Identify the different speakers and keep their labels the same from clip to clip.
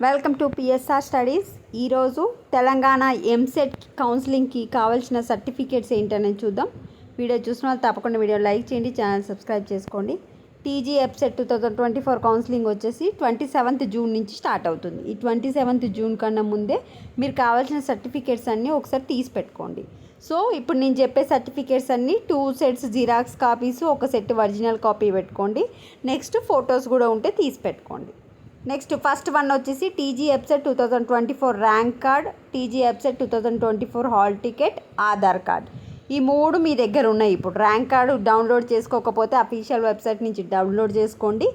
Speaker 1: Welcome to PSR studies. ఈరోజు తెలంగాణ ఎంసెట్ కౌన్సిలింగ్కి కావాల్సిన certificates ఏంటనేది చూద్దాం. వీడియో చూసిన వాళ్ళు తప్పకుండా వీడియో లైక్ చేయండి, ఛానల్ సబ్స్క్రైబ్ చేసుకోండి. టీజీ ఎంసెట్ 2024 కౌన్సిలింగ్ వచ్చేసి 27th జూన్ నుంచి స్టార్ట్ అవుతుంది. ఈ 27th జూన్ కన్నా ముందే మీరు కావాల్సిన సర్టిఫికేట్స్ అన్నీ ఒకసారి తీసి పెట్టుకోండి. సో ఇప్పుడు నేను చెప్పే సర్టిఫికేట్స్ అన్నీ 2 సెట్స్ జిరాక్స్ కాపీస్, ఒక సెట్ ఒరిజినల్ కాపీ పెట్టుకోండి. నెక్స్ట్ ఫొటోస్ కూడా ఉంటే తీసి పెట్టుకోండి. నెక్స్ట్ ఫస్ట్ వన్ వచ్చేసి TG EAMCET 2024 rank card, TG EAMCET 2024 hall ticket, Aadhaar card. ఈ మూడు మీ దగ్గర ఉన్నాయి. ఇప్పుడు ర్యాంక్ కార్డు డౌన్లోడ్ చేసుకోకపోతే అఫీషియల్ వెబ్సైట్ నుంచి డౌన్లోడ్ చేసుకోండి.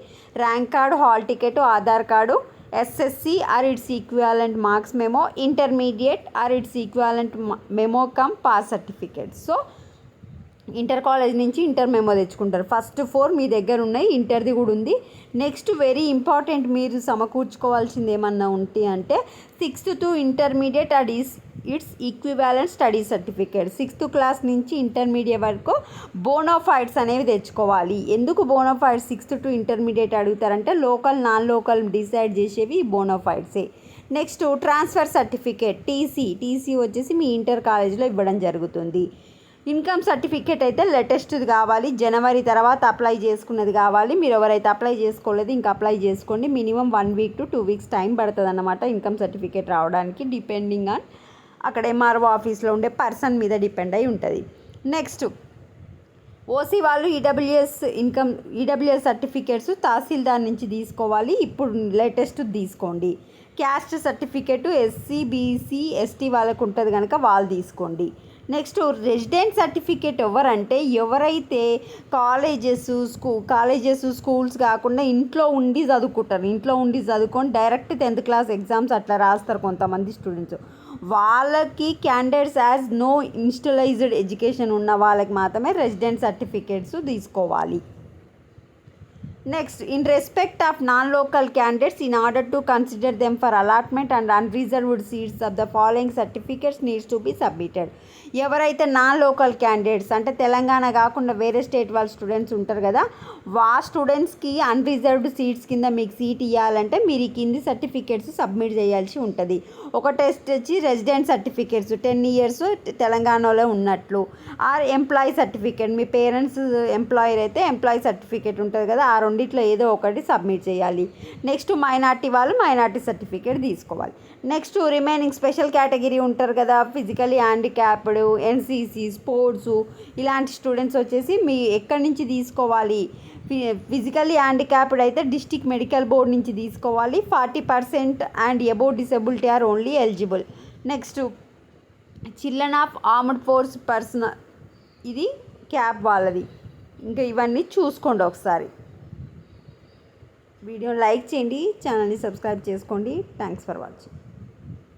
Speaker 1: Rank card, hall ticket, Aadhaar card, SSC or it's equivalent marks memo, intermediate or it's equivalent memo come pass certificate. So inter college నుంచి inter memo తెచ్చుకుంటారు. ఫస్ట్ 4 మీ దగ్గర ఉన్నాయి, ఇంటర్ది కూడా ఉంది. Next very important, మీరు సమకూర్చుకోవాల్సింది ఏమన్నా ఉంటే అంటే 6th to intermediate and its equivalent study certificate. 6th class నుంచి ఇంటర్మీడియట్ వరకు బోనోఫైడ్స్ అనేవి తెచ్చుకోవాలి. ఎందుకు బోనోఫైడ్స్ 6th to ఇంటర్మీడియట్ అడుగుతారంటే లోకల్ నాన్ లోకల్ డిసైడ్ చేసేవి బోనోఫైడ్సే. నెక్స్ట్ ట్రాన్స్ఫర్ సర్టిఫికేట్, టీసీ వచ్చేసి మీ ఇంటర్ కాలేజ్లో ఇవ్వడం జరుగుతుంది. ఇన్కమ్ సర్టిఫికేట్ అయితే లేటెస్ట్ది కావాలి, జనవరి తర్వాత అప్లై చేసుకున్నది కావాలి. మీరు ఎవరైతే అప్లై చేసుకోలేదు ఇంకా అప్లై చేసుకోండి. Minimum 1 week to 2 weeks time పడుతుంది అన్నమాట ఇన్కమ్ సర్టిఫికేట్ రావడానికి, డిపెండింగ్ ఆన్ అక్కడ ఎంఆర్ఓ ఆఫీస్లో ఉండే పర్సన్ మీద డిపెండ్ అయి ఉంటుంది. నెక్స్ట్ ఓసీ వాళ్ళు ఈడబ్ల్యూఎస్ సర్టిఫికేట్స్ తహసీల్దార్ నుంచి తీసుకోవాలి. ఇప్పుడు లేటెస్ట్ తీసుకోండి. Caste certificate SC BC ST వాళ్ళకు ఉంటుంది కనుక వాళ్ళు తీసుకోండి. నెక్స్ట్ రెసిడెంట్ సర్టిఫికేట్ ఎవరైతే కాలేజెస్ స్కూల్స్ కాకుండా ఇంట్లో ఉండి చదువుకుంటారు, ఇంట్లో ఉండి చదువుకొని డైరెక్ట్ 10th క్లాస్ ఎగ్జామ్స్ అట్లా రాస్తారు కొంతమంది స్టూడెంట్స్. వాళ్ళకి క్యాండిడేట్స్ యాజ్ నో ఇన్స్టలైజ్డ్ ఎడ్యుకేషన్ ఉన్న వాళ్ళకి మాత్రమే రెసిడెంట్ సర్టిఫికేట్స్ తీసుకోవాలి. Next in respect of non local candidates in order to consider them for allotment and unreserved seats of the following certificates needs to be submitted. ఎవరైతే non local candidates అంటే తెలంగాణ కాకుండా వేరే state వాళ్ళ students ఉంటారు కదా, స్టూడెంట్స్కి unreserved seats కింద మీకు సీట్ ఇవ్వాలంటే మీరు ఈ కింది సర్టిఫికేట్స్ సబ్మిట్ చేయాల్సి ఉంటుంది. ఒక టెస్ట్ వచ్చి రెసిడెంట్ సర్టిఫికేట్స్ 10 years తెలంగాణలో ఉన్నట్లు, ఆర్ ఎంప్లాయీ సర్టిఫికేట్, మీ పేరెంట్స్ ఎంప్లాయర్ అయితే ఎంప్లాయీ సర్టిఫికేట్ ఉంటుంది కదా, ఆ రెండిట్లో ఏదో ఒకటి సబ్మిట్ చేయాలి. నెక్స్ట్ మైనార్టీ వాళ్ళు మైనార్టీ సర్టిఫికేట్ తీసుకోవాలి. నెక్స్ట్ రిమైనింగ్ స్పెషల్ కేటగిరీ ఉంటారు కదా, ఫిజికలీ హ్యాండిక్యాప్డ్, ఎన్సీసీ, స్పోర్ట్స్ ఇలాంటి స్టూడెంట్స్ వచ్చేసి మీ ఎక్కడి నుంచి తీసుకోవాలి. ఫిజికలీ హ్యాండిక్యాప్డ్ అయితే డిస్ట్రిక్ట్ మెడికల్ బోర్డ్ నుంచి తీసుకోవాలి. 40% and above disability are only eligible. Next children of armed force personnel, ఇది క్యాప్ వాళ్ళది. ఇంకా ఇవన్నీ చూసుకోండి ఒకసారి. వీడియో లైక్ చేయండి, ఛానల్ని సబ్స్క్రైబ్ చేసుకోండి. Thanks for watching.